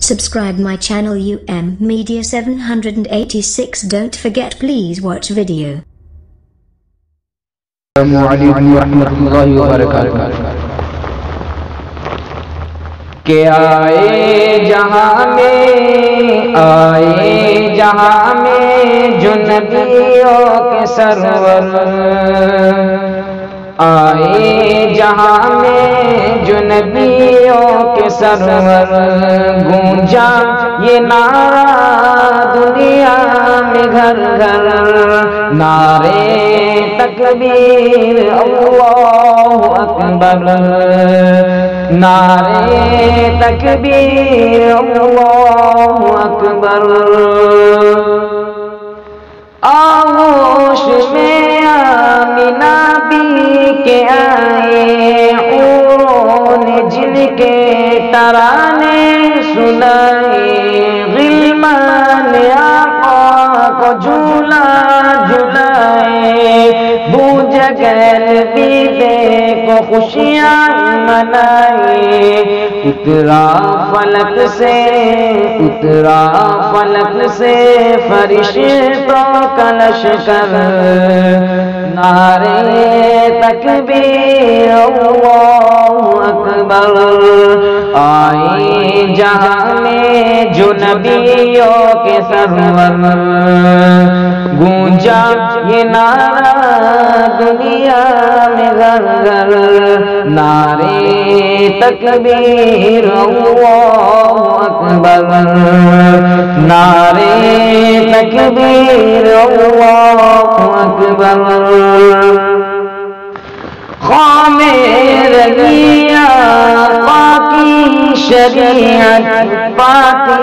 Subscribe my channel Media 786. Don't forget, please watch video. السلام علیکم ورحمۃ اللہ وبرکاتہ. کہ آئے جہاں میں جو نبیوں کے سرور، آئے جہاں میں جو نبیوں کے سرور، گونجا یہ نعرہ دنیا میں گھر گھر، نعرے تکبیر اللہ اکبر، نعرے تکبیر اللہ اکبر. آغوش میں آمنہ بھی کے آئے، حوروں نے جن کے ترانے سنائے، غلمان آقا کو جھولا جھلائے، بوجھ گل بھی دیکھو خوشیاں منائے. اترا فلک سے فرشتوں کا لشکر، نعرے تکبیر اللہ اکبر. آئے جہاں میں جو نبیوں کے سرور، گونجا یہ نعرہ دنیا میں گھر گھر، نعرے تکبیر اللہ اکبر، نعرے تکبیر اللہ اکبر. خام رہی آقا کی شریعت پاتی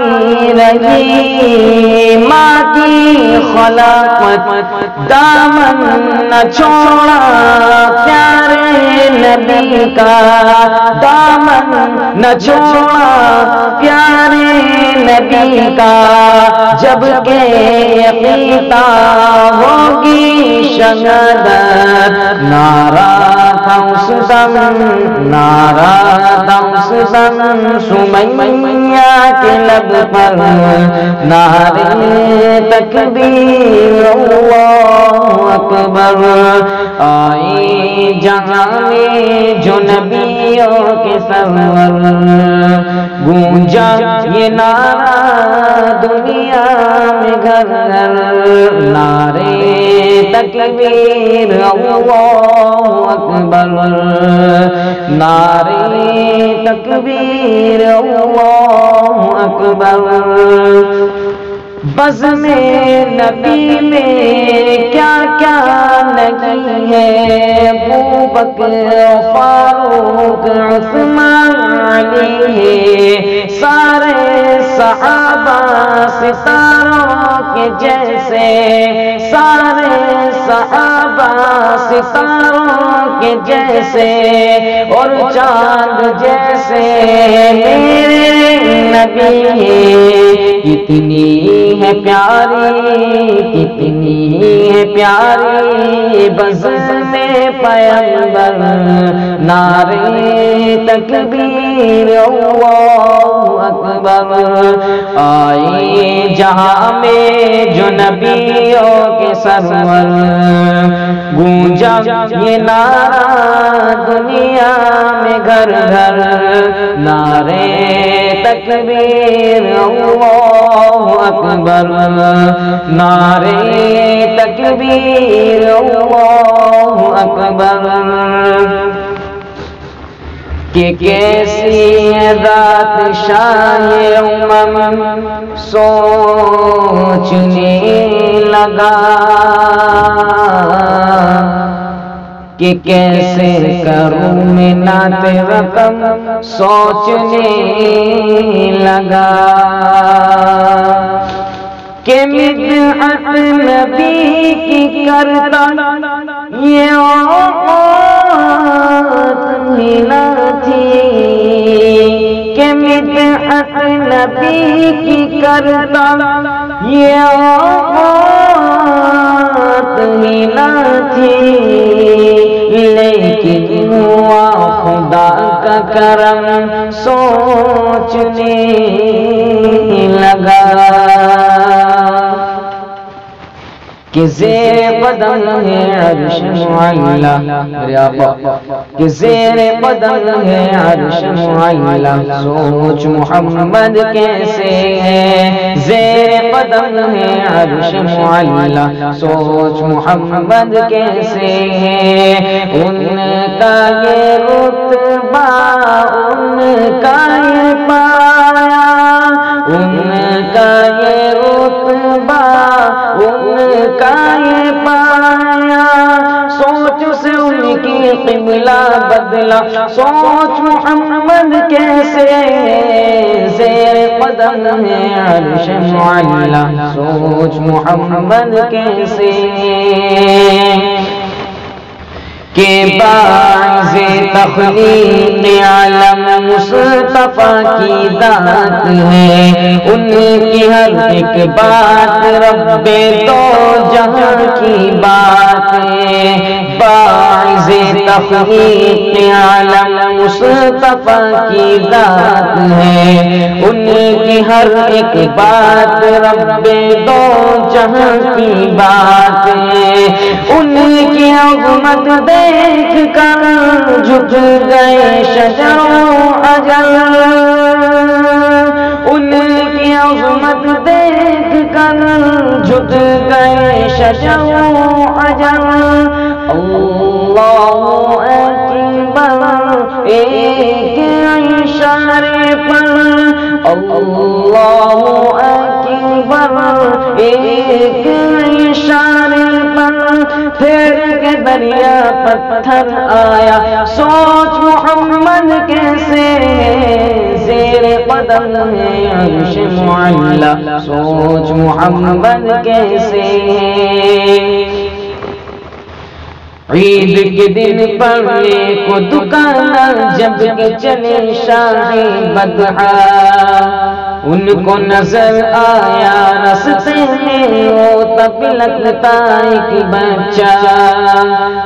رہی، ماں کی خلافت دامن نہ چھوڑا، پیارے نبی کا دامن نہ چھوڑا، پیارے نبی کا. جب کہ عقیدہ ہوگی شہادت، نعرہ تھا اس دم سمیہ کے لب پر، نعرے تکبیر اللہ اکبر. آئے جہاں میں جو نبیوں کے سرور، گونجا یہ نعرہ دنیا میں گھر گھر، نعرے تکبیر اللہ اکبر، نعرے تکبیر اللہ اکبر. بزم نبی میں کیا کیا نہیں ہے، ابوبکر فاروق عثمان علی ہے، سارے صحابہ ستاروں کے جیسے، سارے صحابہ ستاروں کے جیسے، اور چاند جیسے میرے نبی ہے. کتنی ہے پیاری بزم پیغمبر، نعرے تکبیر اللہ اکبر. آئے جہاں میں جو نبیوں کے سرور، گونجا یہ نعرہ دنیا میں گھر گھر، نعرے تکبیر اللہ اکبر، نعرے تکبیر اللہ اکبر. کہ کیسی ہے ذات شاہ امم، سوچنے لگا کہ کیسے کروں میں نعت رقم، سوچنے لگا کہ مدحت نبی کی کرتا یہ اوقات ہی نہ تھی، کہ مدحت نبی کی کرتا یہ اوقات ہی نہ تھی، لیکن ہوا خدا کا کرم سوچنے لگا کہ زیر قدم ہے عرش معلا، میرے آقا کہ زیر قدم ہے عرش معلا، سوچ محمد کیسے ہے، زیر قدم ہے عرش معلا، سوچ محمد کیسے ہے، ان کا یہ رتبہ ان کا یہ پایا، ان کا یہ رتبہ ان کا یہ پایا، سوچ سے ان کی قبلہ بدلا، سوچ محمد کیسے زیر قدم ہے عرش معلا، سوچ محمد کیسے کہ باعث تخلیق عالم مصطفیٰ کی ذات ہے، ان کی ہر ایک بات رب دو جہاں کی بات ہے، باعث تخلیق عالم مصطفیٰ کی ذات ہے، ان کی ہر ایک بات رب دو جہاں کی بات ہے، ان کی عظمت دیکھ کر جھک گئے شجر و اجل، ان کی عظمت دیکھ کر جھک گئے شجر و اجل، اللہ اکبر ایک اشارے پر، اللہ اکبر ایک اشارے پر، پھر کے دریا پتھر آیا، سوچ محمد کیسے زیر قدم ہے عرش معلا، سوچ محمد کیسے عید کے دن پڑھنے کو دکان جب کہ چلے شاہ بدعا، ان کو نظر آیا رستے میں ہوتا پلکتا ایک بچہ،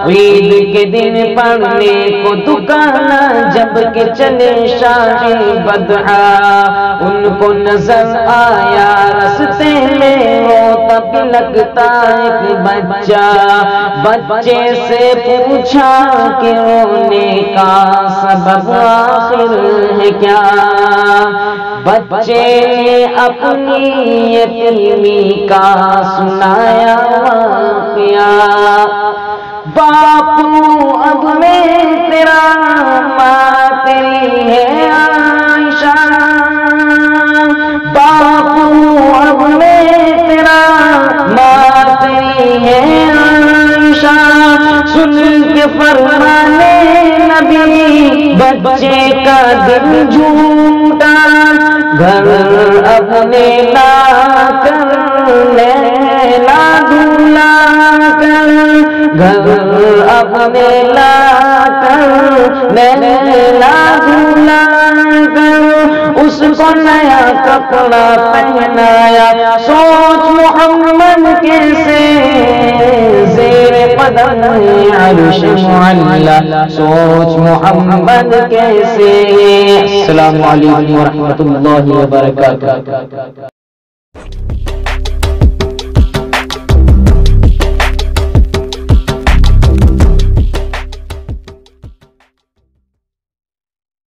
عید کے دن پڑھنے کو دکان جب کہ چلے شاہ بدعا، ان کو نظر آیا رستے میں ہوتا پلکتا ایک بچہ، بچے سے پوچھا کہ رونے کا سبب آخر ہے کیا، بچے نے اپنی یتیمی کا سنایا واقعہ، باپو اب میں تیرا ماں تیری ہے عائشہ، باپو اب میں تیرا ماں تیری ہے عائشہ، سن کے فرمانے نبی بچے کا دل جھوٹا، گھر اپنے لا کر لیلا دھولا کر، گھر اپنے لا کر لیلا دھولا کر، اس کو نیا کپڑا پہنایا، سوچ محمد کیسے زیر قدم ہے عرش معلا، سوچ محمد کیسے۔ السلام علیکم ورحمۃ اللہ وبرکاتہ۔